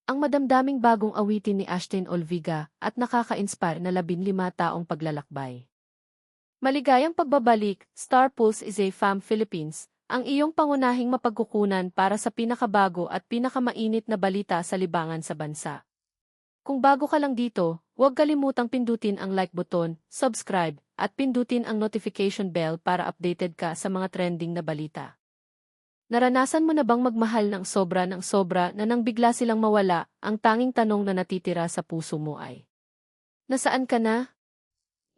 Ang madamdaming bagong awitin ni Ashtin Olviga at nakaka-inspire na 15 taong paglalakbay. Maligayang pagbabalik, Star Pulse is a Fam Philippines, ang iyong pangunahing mapagkukunan para sa pinakabago at pinakamainit na balita sa libangan sa bansa. Kung bago ka lang dito, huwag kalimutang pindutin ang like button, subscribe, at pindutin ang notification bell para updated ka sa mga trending na balita. Naranasan mo na bang magmahal ng sobra na nang bigla silang mawala, ang tanging tanong na natitira sa puso mo ay, nasaan ka na?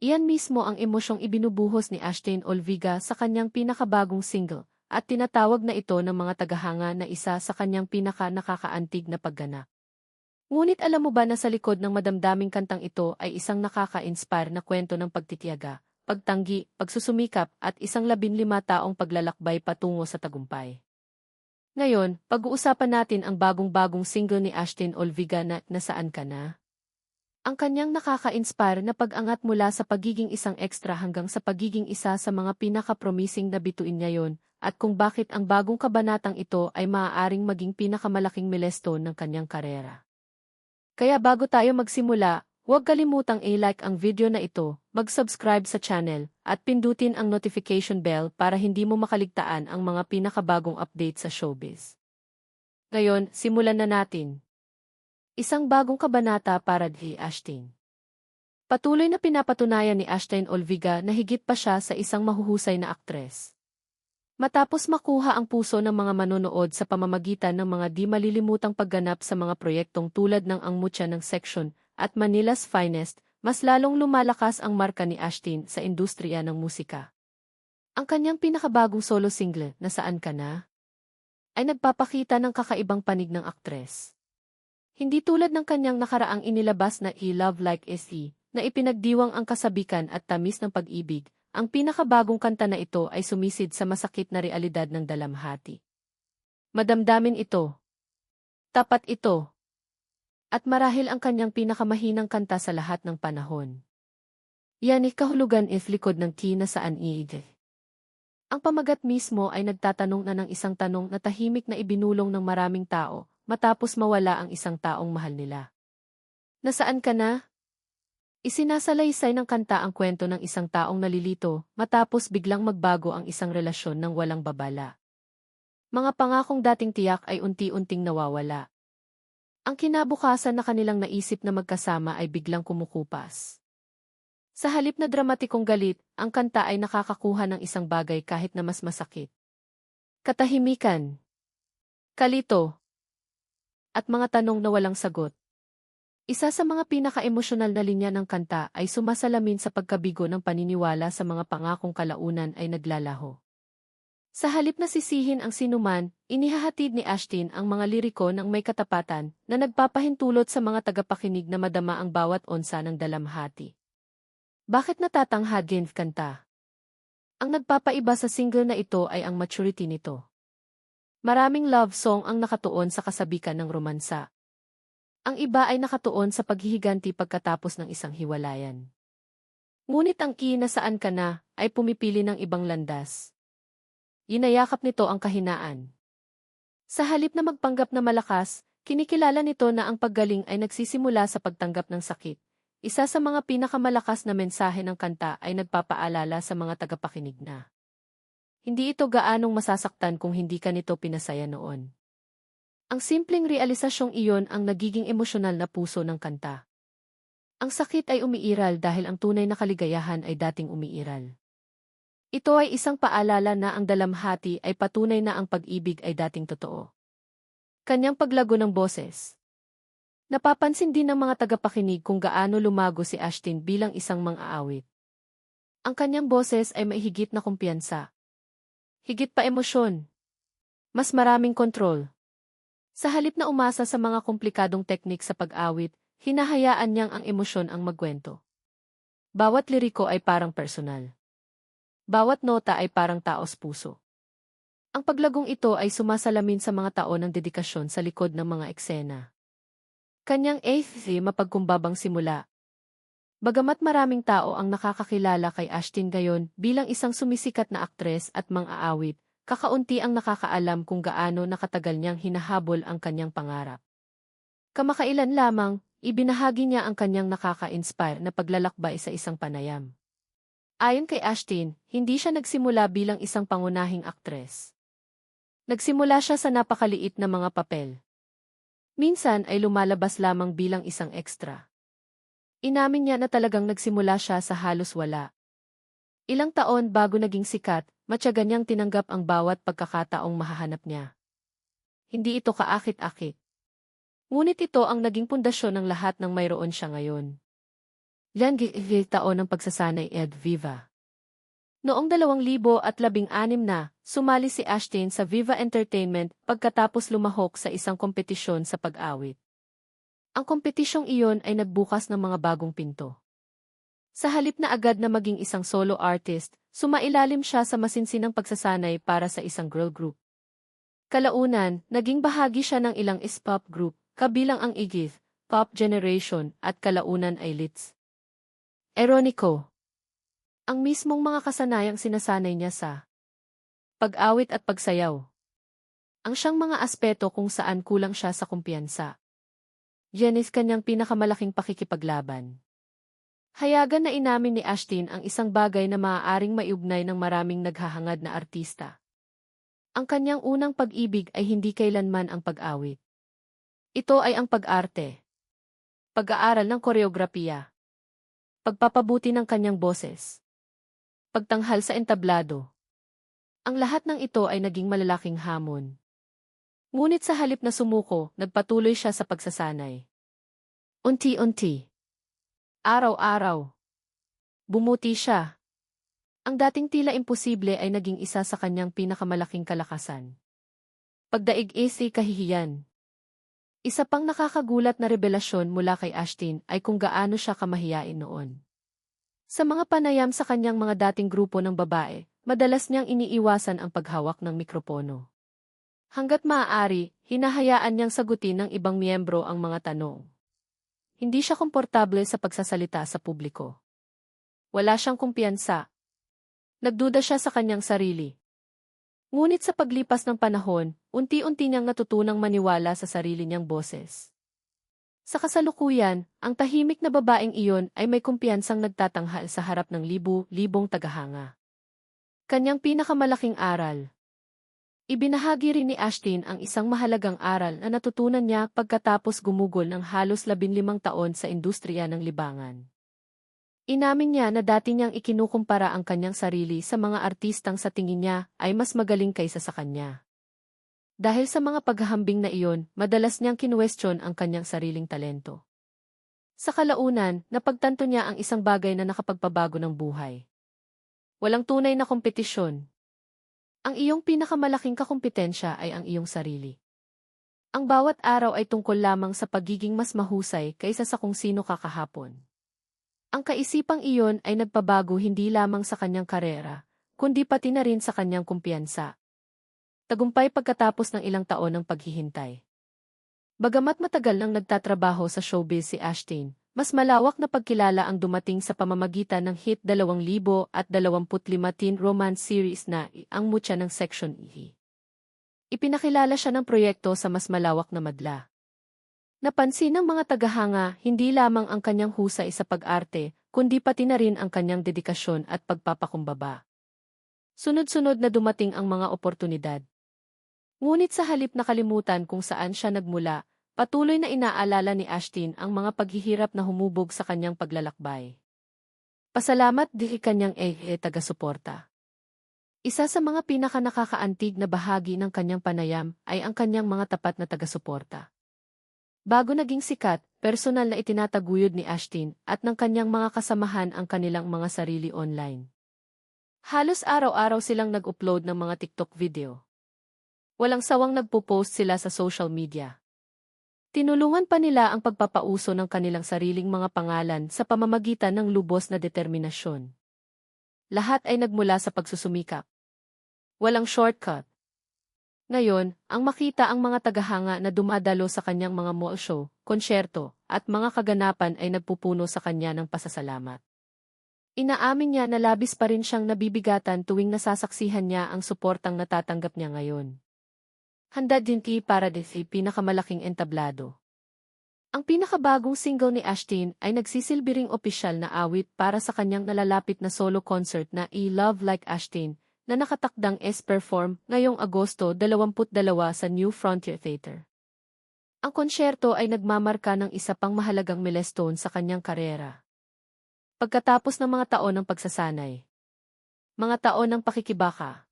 Iyan mismo ang emosyong ibinubuhos ni Ashtin Olviga sa kanyang pinakabagong single, at tinatawag na ito ng mga tagahanga na isa sa kanyang pinaka-nakakaantig na pagganap. Ngunit alam mo ba na sa likod ng madamdaming kantang ito ay isang nakaka-inspire na kwento ng pagtitiyaga, pagtanggi, pagsusumikap at isang 15 taong paglalakbay patungo sa tagumpay. Ngayon, pag-uusapan natin ang bagong-bagong single ni Ashtin Olviga na Nasaan Ka Na? Ang kanyang nakaka-inspire na pag-angat mula sa pagiging isang extra hanggang sa pagiging isa sa mga pinaka-promising na bituin ngayon, at kung bakit ang bagong kabanatang ito ay maaaring maging pinakamalaking milestone ng kanyang karera. Kaya bago tayo magsimula, huwag kalimutang i-like ang video na ito, mag-subscribe sa channel, at pindutin ang notification bell para hindi mo makaligtaan ang mga pinakabagong update sa showbiz. Ngayon, simulan na natin. Isang bagong kabanata para kay Ashtin. Patuloy na pinapatunayan ni Ashtin Olviga na higit pa siya sa isang mahuhusay na aktres. Matapos makuha ang puso ng mga manonood sa pamamagitan ng mga di malilimutang pagganap sa mga proyektong tulad ng Ang Mutya ng Section at Manila's Finest, mas lalong lumalakas ang marka ni Ashtin sa industriya ng musika. Ang kanyang pinakabagong solo single, Nasaan Ka Na? Ay nagpapakita ng kakaibang panig ng aktres. Hindi tulad ng kanyang nakaraang inilabas na I Love Like S.E., na ipinagdiwang ang kasabikan at tamis ng pag-ibig, ang pinakabagong kanta na ito ay sumisid sa masakit na realidad ng dalamhati. Madamdamin ito. Tapat ito. At marahil ang kanyang pinakamahinang kanta sa lahat ng panahon. Yan kahulugan likod ng Nasaan Ka. Ang pamagat mismo ay nagtatanong na ng isang tanong na tahimik na ibinulong ng maraming tao, matapos mawala ang isang taong mahal nila. Nasaan ka na? Isinasalaysay ng kanta ang kwento ng isang taong nalilito, matapos biglang magbago ang isang relasyon ng walang babala. Mga pangakong dating tiyak ay unti-unting nawawala. Ang kinabukasan na kanilang naisip na magkasama ay biglang kumukupas. Sa halip na dramatikong galit, ang kanta ay nakakakuha ng isang bagay kahit na mas masakit. Katahimikan. Kalito. At mga tanong na walang sagot. Isa sa mga pinaka-emosyonal na linya ng kanta ay sumasalamin sa pagkabigo ng paniniwala sa mga pangakong kalaunan ay naglalaho. Sa halip na sisihin ang sinuman, inihahatid ni Ashtin ang mga liriko ng may katapatan na nagpapahintulot sa mga tagapakinig na madama ang bawat onsa ng dalamhati. Bakit natatanghadin kanta? Ang nagpapaiba sa single na ito ay ang maturity nito. Maraming love song ang nakatuon sa kasabikan ng romansa. Ang iba ay nakatuon sa paghihiganti pagkatapos ng isang hiwalayan. Ngunit ang Nasaan Ka Na ay pumipili ng ibang landas. Inayakap nito ang kahinaan. Sa halip na magpanggap na malakas, kinikilala nito na ang paggaling ay nagsisimula sa pagtanggap ng sakit. Isa sa mga pinakamalakas na mensahe ng kanta ay nagpapaalala sa mga tagapakinig na hindi ito gaanong masasaktan kung hindi ka nito pinasaya noon. Ang simpleng realisasyong iyon ang nagiging emosyonal na puso ng kanta. Ang sakit ay umiiral dahil ang tunay na kaligayahan ay dating umiiral. Ito ay isang paalala na ang dalamhati ay patunay na ang pag-ibig ay dating totoo. Kanyang paglago ng boses. Napapansin din ng mga tagapakinig kung gaano lumago si Ashtin bilang isang mang-aawit. Ang kanyang boses ay maihigit na kumpiyansa. Higit pa emosyon. Mas maraming kontrol. Sa halip na umasa sa mga komplikadong teknik sa pag-awit, hinahayaan niyang ang emosyon ang magkwento. Bawat liriko ay parang personal. Bawat nota ay parang taos puso. Ang paglagong ito ay sumasalamin sa mga taon ng dedikasyon sa likod ng mga eksena. Kanyang mapagkumbabang simula. Bagamat maraming tao ang nakakakilala kay Ashtin ngayon bilang isang sumisikat na aktres at mang-aawit, kakaunti ang nakakaalam kung gaano nakatagal niyang hinahabol ang kanyang pangarap. Kamakailan lamang, ibinahagi niya ang kanyang nakaka-inspire na paglalakbay sa isang panayam. Ayon kay Ashton, hindi siya nagsimula bilang isang pangunahing aktres. Nagsimula siya sa napakaliit na mga papel. Minsan ay lumalabas lamang bilang isang extra. Inamin niya na talagang nagsimula siya sa halos wala. Ilang taon bago naging sikat, matyaga niyang tinanggap ang bawat pagkakataong mahahanap niya. Hindi ito kaakit-akit. Ngunit ito ang naging pundasyon ng lahat ng mayroon siya ngayon. Yan taon ng pagsasanay Ed Viva. Noong 2016 na, sumali si Ashton sa Viva Entertainment pagkatapos lumahok sa isang kompetisyon sa pag-awit. Ang kompetisyong iyon ay nagbukas ng mga bagong pinto. Sa halip na agad na maging isang solo artist, sumailalim siya sa masinsinang pagsasanay para sa isang girl group. Kalaunan, naging bahagi siya ng ilang is-pop group, kabilang ang Igith, Pop Generation at kalaunan ay Litz. Eroniko. Ang mismong mga kasanayang sinasanay niya sa pag-awit at pagsayaw. Ang siyang mga aspeto kung saan kulang siya sa kumpiyansa. Yan is kanyang pinakamalaking pakikipaglaban. Hayagan na inamin ni Ashton ang isang bagay na maaaring maiugnay ng maraming naghahangad na artista. Ang kanyang unang pag-ibig ay hindi kailanman ang pag-awit. Ito ay ang pag-arte. Pag-aaral ng koreografiya. Pagpapabuti ng kanyang boses. Pagtanghal sa entablado. Ang lahat ng ito ay naging malalaking hamon. Ngunit sa halip na sumuko, nagpatuloy siya sa pagsasanay. Unti-unti. Araw-araw. Bumuti siya. Ang dating tila imposible ay naging isa sa kanyang pinakamalaking kalakasan. Pagdaig si kahihiyan. Isa pang nakakagulat na revelasyon mula kay Ashton ay kung gaano siya kamahiyain noon. Sa mga panayam sa kanyang mga dating grupo ng babae, madalas niyang iniiwasan ang paghawak ng mikropono. Hanggat maaari, hinahayaan niyang sagutin ng ibang miyembro ang mga tanong. Hindi siya komportable sa pagsasalita sa publiko. Wala siyang kumpiyansa. Nagduda siya sa kanyang sarili. Ngunit sa paglipas ng panahon, unti-unti niyang natutunang maniwala sa sarili niyang boses. Sa kasalukuyan, ang tahimik na babaeng iyon ay may kumpiyansang nagtatanghal sa harap ng libu-libong tagahanga. Kanyang pinakamalaking aral. Ibinahagi rin ni Ashton ang isang mahalagang aral na natutunan niya pagkatapos gumugol ng halos 15 taon sa industriya ng libangan. Inamin niya na dati niyang ikinukumpara ang kanyang sarili sa mga artistang sa tingin niya ay mas magaling kaysa sa kanya. Dahil sa mga paghahambing na iyon, madalas niyang kinuwestiyon ang kanyang sariling talento. Sa kalaunan, napagtanto niya ang isang bagay na nakapagpabago ng buhay. Walang tunay na kompetisyon. Ang iyong pinakamalaking kakumpetensya ay ang iyong sarili. Ang bawat araw ay tungkol lamang sa pagiging mas mahusay kaysa sa kung sino ka kahapon. Ang kaisipang iyon ay nagpabago hindi lamang sa kanyang karera, kundi pati na rin sa kanyang kumpiyansa. Tagumpay pagkatapos ng ilang taon ng paghihintay. Bagamat matagal nang nagtatrabaho sa showbiz si Ashton, mas malawak na pagkilala ang dumating sa pamamagitan ng hit 2025 teen romance series na Ang Mutya ng Section E. Ipinakilala siya ng proyekto sa mas malawak na madla. Napansin ng mga tagahanga hindi lamang ang kanyang husay sa pag-arte, kundi pati na rin ang kanyang dedikasyon at pagpapakumbaba. Sunod-sunod na dumating ang mga oportunidad. Ngunit sa halip na kalimutan kung saan siya nagmula, patuloy na inaalala ni Ashton ang mga paghihirap na humubog sa kanyang paglalakbay. Pasalamat di kanyang taga-suporta. Isa sa mga pinaka-nakakaantig na bahagi ng kanyang panayam ay ang kanyang mga tapat na taga-suporta. Bago naging sikat, personal na itinataguyod ni Ashton at ng kanyang mga kasamahan ang kanilang mga sarili online. Halos araw-araw silang nag-upload ng mga TikTok video. Walang sawang nagpo-post sila sa social media. Tinulungan pa nila ang pagpapauso ng kanilang sariling mga pangalan sa pamamagitan ng lubos na determinasyon. Lahat ay nagmula sa pagsusumikap. Walang shortcut. Ngayon, ang makita ang mga tagahanga na dumadalo sa kanyang mga mall show, konsyerto, at mga kaganapan ay nagpupuno sa kanya ng pasasalamat. Inaamin niya na labis pa rin siyang nabibigatan tuwing nasasaksihan niya ang suportang natatanggap niya ngayon. Handa din para sa pinakamalaking entablado. Ang pinakabagong single ni Ashtin ay nagsisilbi ring opisyal na awit para sa kanyang nalalapit na solo concert na I Love Like Ashtin na nakatakdang perform ngayong Agosto 22 sa New Frontier Theater. Ang konsyerto ay nagmamarka ng isa pang mahalagang milestone sa kanyang karera. Pagkatapos ng mga taon ng pagsasanay, mga taon ng pakikibaka,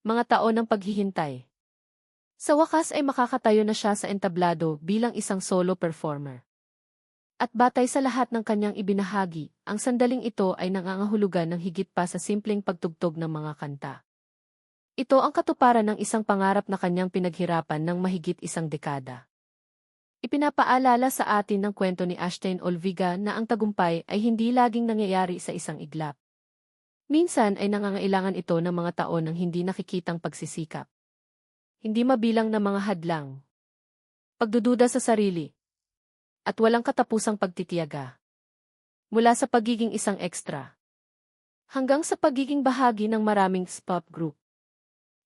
mga taon ng paghihintay, sa wakas ay makakatayo na siya sa entablado bilang isang solo performer. At batay sa lahat ng kanyang ibinahagi, ang sandaling ito ay nangangahulugan ng higit pa sa simpleng pagtugtog ng mga kanta. Ito ang katuparan ng isang pangarap na kanyang pinaghirapan ng mahigit isang dekada. Ipinapaalala sa atin ng kwento ni Ashtin Olviga na ang tagumpay ay hindi laging nangyayari sa isang iglap. Minsan ay nangangailangan ito ng mga taon ng hindi nakikitang pagsisikap. Hindi mabilang na mga hadlang, pagdududa sa sarili, at walang katapusang pagtitiyaga. Mula sa pagiging isang extra, hanggang sa pagiging bahagi ng maraming pop group,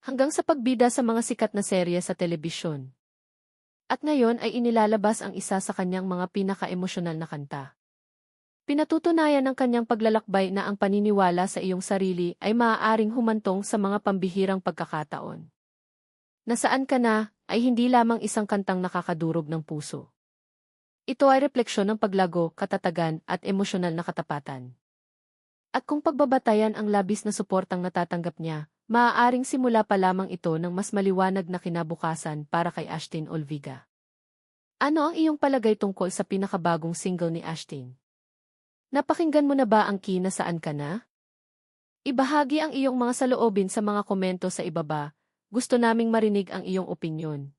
hanggang sa pagbida sa mga sikat na serye sa telebisyon. At ngayon ay inilalabas ang isa sa kanyang mga pinaka-emosyonal na kanta. Pinatutunayan ng kanyang paglalakbay na ang paniniwala sa iyong sarili ay maaaring humantong sa mga pambihirang pagkakataon. Nasaan ka na, ay hindi lamang isang kantang nakakadurog ng puso. Ito ay refleksyon ng paglago, katatagan, at emosyonal na katapatan. At kung pagbabatayan ang labis na suportang natatanggap niya, maaaring simula pa lamang ito ng mas maliwanag na kinabukasan para kay Ashtin Olviga. Ano ang iyong palagay tungkol sa pinakabagong single ni Ashtin? Napakinggan mo na ba ang Nasaan Ka Na? Ibahagi ang iyong mga saloobin sa mga komento sa ibaba. Gusto naming marinig ang iyong opinyon.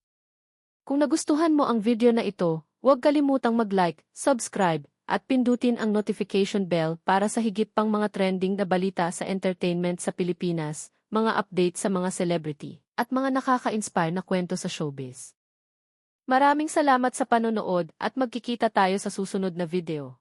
Kung nagustuhan mo ang video na ito, huwag kalimutang mag-like, subscribe, at pindutin ang notification bell para sa higit pang mga trending na balita sa entertainment sa Pilipinas, mga update sa mga celebrity, at mga nakaka-inspire na kwento sa showbiz. Maraming salamat sa panonood at magkikita tayo sa susunod na video.